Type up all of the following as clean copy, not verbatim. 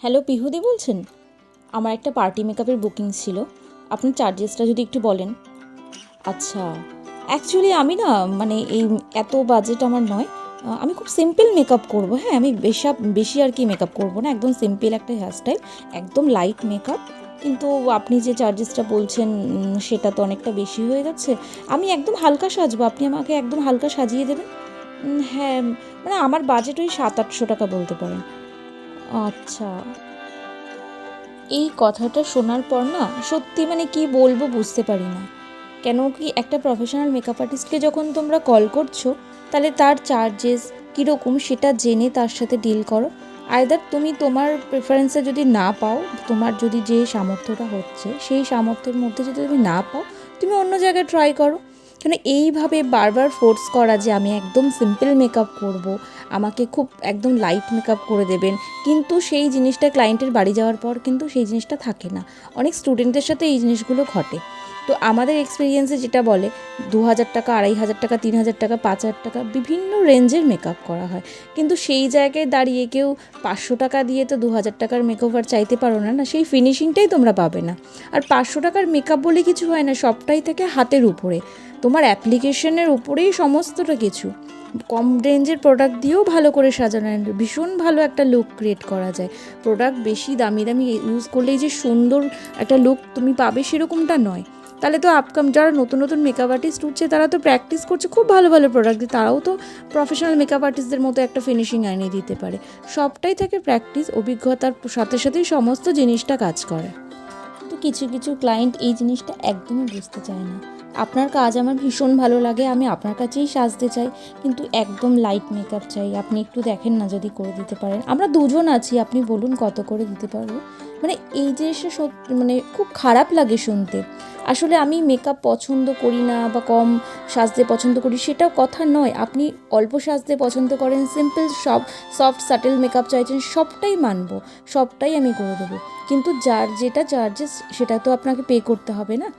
Hello পিহুদি বলছেন? আমার একটা পার্টি মেকআপের বুকিং ছিল। আপনার চার্জেসটা যদি একটু বলেন। আচ্ছা, অ্যাকচুয়ালি আমি না মানে এই এত বাজেট আমার নয়। আমি খুব সিম্পল মেকআপ করব। হ্যাঁ, আমি বেশি আর কি মেকআপ করব না। একদম সিম্পল একটা হেয়ারস্টাইল, একদম লাইট মেকআপ। কিন্তু আপনি যে চার্জেসটা বলছেন সেটা তো অনেকটা বেশি হয়ে যাচ্ছে। আমি একদম হালকা সাজবো, আপনি আমাকে একদম হালকা সাজিয়ে দেবেন। হ্যাঁ, মানে আমার বাজেট ওই 700-800 টাকা বলতে পারেন। আচ্ছা, এই কথাটা শোনার পর না সত্যি মানে কি বলবো বুঝতে পারি না। কেন কি একটা প্রফেশনাল মেকআপ আর্টিস্টকে যখন তোমরা কল করছো, তাহলে তার চার্জেস কীরকম সেটা জেনে তার সাথে ডিল করো। আইদার তুমি তোমার প্রেফারেন্সে যদি না পাও, তোমার যদি যে সামর্থ্যটা হচ্ছে সেই সামর্থ্যের মধ্যে যদি তুমি না পাও, তুমি অন্য জায়গায় ট্রাই করো। কেন এইভাবে বারবার ফোর্স করা যে আমি একদম সিম্পল মেকআপ করব, আমাকে খুব একদম লাইট মেকআপ করে দেবেন, কিন্তু সেই জিনিসটা ক্লায়েন্টের বাড়ি যাওয়ার পর কিন্তু সেই জিনিসটা থাকে না। অনেক স্টুডেন্টদের সাথে এই জিনিসগুলো ঘটে। তো আমাদের এক্সপিরিয়েন্সে যেটা বলে 2000 টাকা, 2500 টাকা, 3000 টাকা, 5000 টাকা বিভিন্ন রেঞ্জের মেকআপ করা হয়। কিন্তু সেই জায়গায় দাঁড়িয়ে কেউ 500 টাকা দিয়ে তো 2000 টাকার মেকওভার চাইতে পারো না, না সেই ফিনিশিংটাই তোমরা পাবে না। আর 500 টাকার মেকআপ বলে কিছু হয় না, সবটাই থাকে হাতের উপরে, তোমার অ্যাপ্লিকেশনের উপরেই সমস্তটা কিছু। কম রেঞ্জের প্রোডাক্ট দিয়েও ভালো করে সাজানো, ভীষণ ভালো একটা লুক ক্রিয়েট করা যায়। প্রোডাক্ট বেশি দামি দামি ইউজ করলেই যে সুন্দর একটা লুক তুমি পাবে সেরকমটা নয়। তাহলে তো যারা নতুন নতুন মেকআপ আর্টিস্ট উঠছে তারা তো প্র্যাকটিস করছে খুব ভালো ভালো প্রোডাক্ট দিয়ে, তারাও তো প্রফেশনাল মেকআপ আর্টিস্টদের মতো একটা ফিনিশিং আনিয়ে দিতে পারে। সবটাই থাকে প্র্যাকটিস, অভিজ্ঞতার সাথে সাথেই সমস্ত জিনিসটা কাজ করে। তো কিছু কিছু ক্লায়েন্ট এই জিনিসটা একদমই বুঝতে চায় না। আপনার কাজ আমার ভীষণ ভালো লাগে, আমি আপনার কাছেই সাজতে চাই, কিন্তু একদম লাইট মেকআপ চাই, আপনি একটু দেখেন না যদি করে দিতে পারেন। আমরা দুজন আছি, আপনি বলুন কত করে দিতে পারবো। মানে এই জিনিসটা সত্যি মানে খুব খারাপ লাগে শুনতে। আসলে আমি মেকআপ পছন্দ করি না বা কম সাজতে পছন্দ করি সেটা কথা নয়। আপনি অল্প সাজতে পছন্দ করেন, সিম্পল সফট সাটেল মেকআপ চাইছেন, সবটাই মানবো, সবটাই আমি করে দেবো। কিন্তু যার যেটা চার্জেস সেটা তো আপনাকে পে করতে হবে না।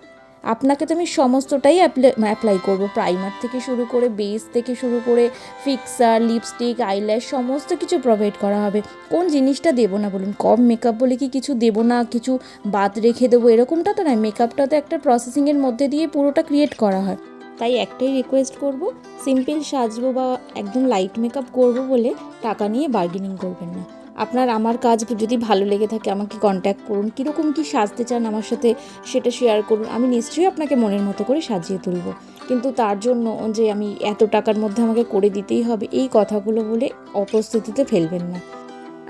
আপনাকে তো আমি সমস্তটাই অ্যাপ্লাই করবো, প্রাইমার থেকে শুরু করে বেস থেকে শুরু করে ফিক্সার, লিপস্টিক, আইল্যাশ সমস্ত কিছু প্রোভাইড করা হবে। কোন জিনিসটা দেবো না বলুন? কম মেকআপ বলে কি কিছু দেবো না, কিছু বাদ রেখে দেবো এরকমটা তো নয়। মেকআপটা তো একটা প্রসেসিংয়ের মধ্যে দিয়ে পুরোটা ক্রিয়েট করা হয়। তাই একটাই রিকোয়েস্ট করব, সিম্পল সাজবো বা একদম লাইট মেকআপ করবো বলে টাকা নিয়ে বার্গেনিং করবেন না। আপনার আমার কাজ যদি ভালো লেগে থাকে আমাকে কন্ট্যাক্ট করুন, কীরকম কী সাজতে চান আমার সাথে সেটা শেয়ার করুন, আমি নিশ্চয়ই আপনাকে মনের মতো করে সাজিয়ে তুলব। কিন্তু তার জন্য যে আমি এত টাকার মধ্যে আমাকে করে দিতেই হবে এই কথাগুলো বলে অপ্রস্তুতিতে ফেলবেন না।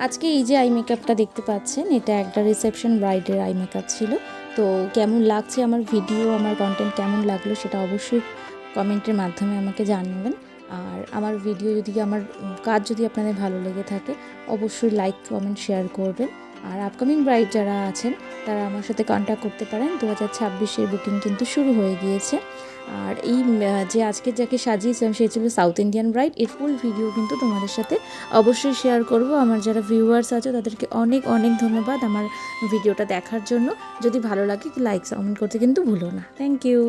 আজকে এই যে আই মেকআপটা দেখতে পাচ্ছেন, এটা একটা রিসেপশন ব্রাইডের আই মেকআপ ছিল। তো কেমন লাগছে আমার ভিডিও, আমার কন্টেন্ট কেমন লাগলো সেটা অবশ্যই কমেন্টের মাধ্যমে আমাকে জানাবেন। আর আমার ভিডিও যদি আমার কাজ যদি আপনাদের ভালো লেগে থাকে অবশ্যই লাইক, কমেন্ট, শেয়ার করবেন। আর আপকামিং ব্রাইড যারা আছেন তারা আমার সাথে কন্ট্যাক্ট করতে পারেন। 2026-এর বুকিং কিন্তু শুরু হয়ে গিয়েছে। আর এই যে আজকে যাকে সাজিয়েছিলাম সে ছিল সাউথ ইন্ডিয়ান ব্রাইড। এর ফুল ভিডিও কিন্তু তোমাদের সাথে অবশ্যই শেয়ার করব। আমার যারা ভিউয়ার্স আছে তাদেরকে অনেক অনেক ধন্যবাদ আমার ভিডিওটা দেখার জন্য। যদি ভালো লাগে লাইক, কমেন্ট করতে কিন্তু ভুলো না। Thank you.